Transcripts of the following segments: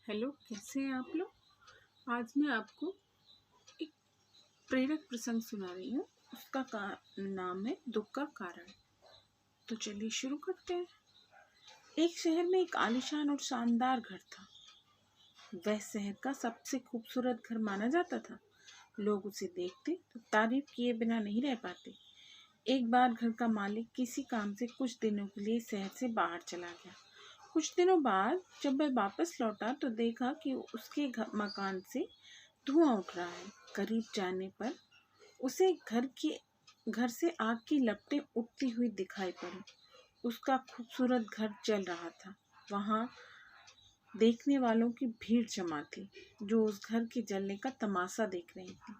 Hello, कैसे हैं आप लोग। आज मैं आपको एक प्रेरक प्रसंग सुना रही हूँ। उसका नाम है दुख का कारण। तो चलिए शुरू करते हैं। एक शहर में एक आलीशान और शानदार घर था। वह शहर का सबसे खूबसूरत घर माना जाता था। लोग उसे देखते तो तारीफ किए बिना नहीं रह पाते। एक बार घर का मालिक किसी काम से कुछ दिनों के लिए शहर से बाहर चला गया। कुछ दिनों बाद जब वह वापस लौटा तो देखा कि उसके मकान से धुआं उठ रहा है। करीब जाने पर उसे घर से आग की लपटें उठती हुई दिखाई पड़ी। उसका खूबसूरत घर जल रहा था। वहां देखने वालों की भीड़ जमा थी जो उस घर के जलने का तमाशा देख रही थी।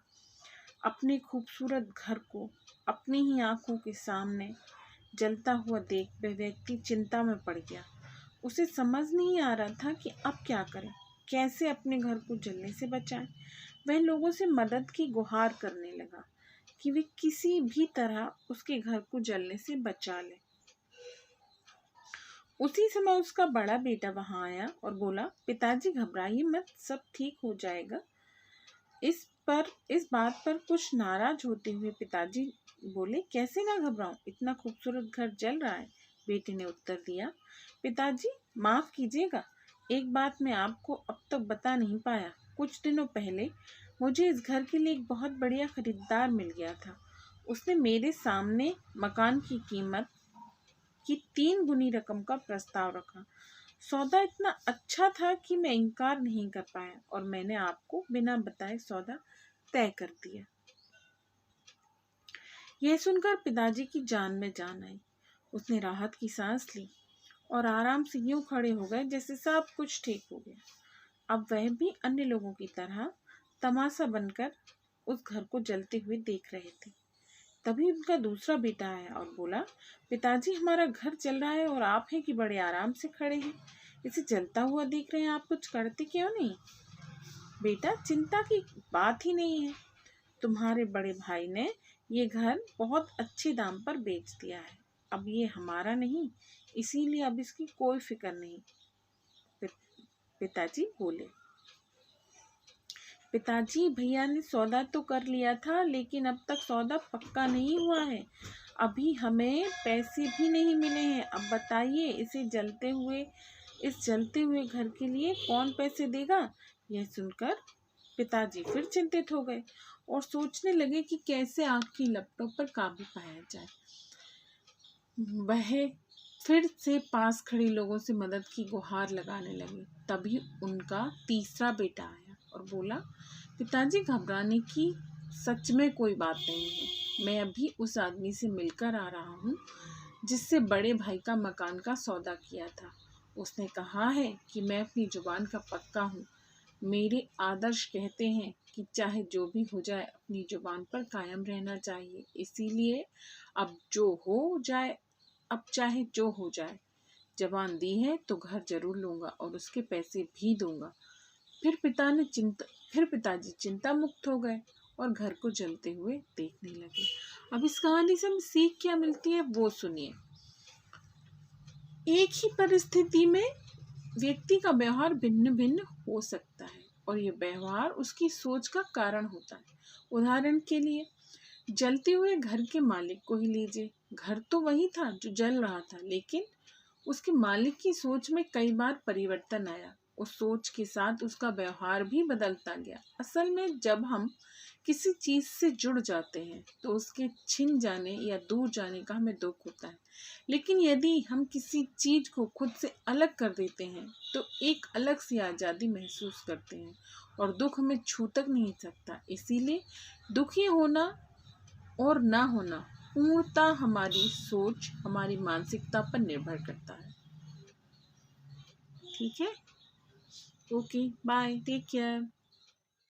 अपने खूबसूरत घर को अपनी ही आंखों के सामने जलता हुआ देख वह व्यक्ति चिंता में पड़ गया। उसे समझ नहीं आ रहा था कि अब क्या करें, कैसे अपने घर को जलने से बचाएं। वह लोगों से मदद की गुहार करने लगा कि वे किसी भी तरह उसके घर को जलने से बचा ले। उसी समय उसका बड़ा बेटा वहां आया और बोला, पिताजी घबराइए मत, सब ठीक हो जाएगा। इस बात पर कुछ नाराज होते हुए पिताजी बोले, कैसे ना घबराऊं, इतना खूबसूरत घर जल रहा है। बेटे ने उत्तर दिया, पिताजी माफ कीजिएगा, एक बात मैं आपको अब तक बता नहीं पाया। कुछ दिनों पहले मुझे इस घर के लिए एक बहुत बढ़िया खरीदार मिल गया था। उसने मेरे सामने मकान की कीमत की 3 गुनी रकम का प्रस्ताव रखा। सौदा इतना अच्छा था कि मैं इनकार नहीं कर पाया और मैंने आपको बिना बताए सौदा तय कर दिया। यह सुनकर पिताजी की जान में जान आई। उसने राहत की सांस ली और आराम से यूं खड़े हो गए जैसे सब कुछ ठीक हो गया। अब वह भी अन्य लोगों की तरह तमाशा बनकर उस घर को जलते हुए देख रहे थे। तभी उनका दूसरा बेटा आया और बोला, पिताजी हमारा घर जल रहा है और आप हैं कि बड़े आराम से खड़े हैं, इसे जलता हुआ देख रहे हैं, आप कुछ करते क्यों नहीं। बेटा, चिंता की बात ही नहीं है। तुम्हारे बड़े भाई ने ये घर बहुत अच्छे दाम पर बेच दिया है। अब ये हमारा नहीं, इसीलिए अब इसकी कोई फिक्र नहीं। पिताजी बोले, पिताजी भैया ने सौदा तो कर लिया था, लेकिन अब तक सौदा पक्का नहीं हुआ है। अभी हमें पैसे भी नहीं मिले हैं। अब बताइए, इस जलते हुए घर के लिए कौन पैसे देगा। यह सुनकर पिताजी फिर चिंतित हो गए और सोचने लगे कि कैसे आग की लपटों पर काबू पाया जाए। वह फिर से पास खड़े लोगों से मदद की गुहार लगाने लगे। तभी उनका तीसरा बेटा आया और बोला, पिताजी घबराने की सच में कोई बात नहीं है। मैं अभी उस आदमी से मिलकर आ रहा हूँ जिससे बड़े भाई का मकान का सौदा किया था। उसने कहा है कि मैं अपनी जुबान का पक्का हूँ। मेरे आदर्श कहते हैं कि चाहे जो भी हो जाए अपनी जुबान पर कायम रहना चाहिए। इसीलिए अब चाहे जो हो जाए, जबान दी है तो घर जरूर लूंगा और उसके पैसे भी दूंगा। फिर पिताजी चिंता मुक्त हो गए और घर को जलते हुए देखने लगे। अब इस कहानी से हमें सीख क्या मिलती है वो सुनिए। एक ही परिस्थिति में व्यक्ति का व्यवहार भिन्न भिन्न हो सकता है और ये व्यवहार उसकी सोच का कारण होता है। उदाहरण के लिए जलते हुए घर के मालिक को ही लीजिए। घर तो वही था जो जल रहा था, लेकिन उसके मालिक की सोच में कई बार परिवर्तन आया। उस सोच के साथ उसका व्यवहार भी बदलता गया। असल में जब हम किसी चीज से जुड़ जाते हैं तो उसके छिन जाने या दूर जाने का हमें दुख होता है, लेकिन यदि हम किसी चीज को खुद से अलग कर देते हैं तो एक अलग सी आज़ादी महसूस करते हैं और दुख हमें छू तक नहीं सकता। इसीलिए दुखी होना और ना होना पूर्णतः हमारी सोच, हमारी मानसिकता पर निर्भर करता है। ठीक है, ओके, बाय, टेक केयर।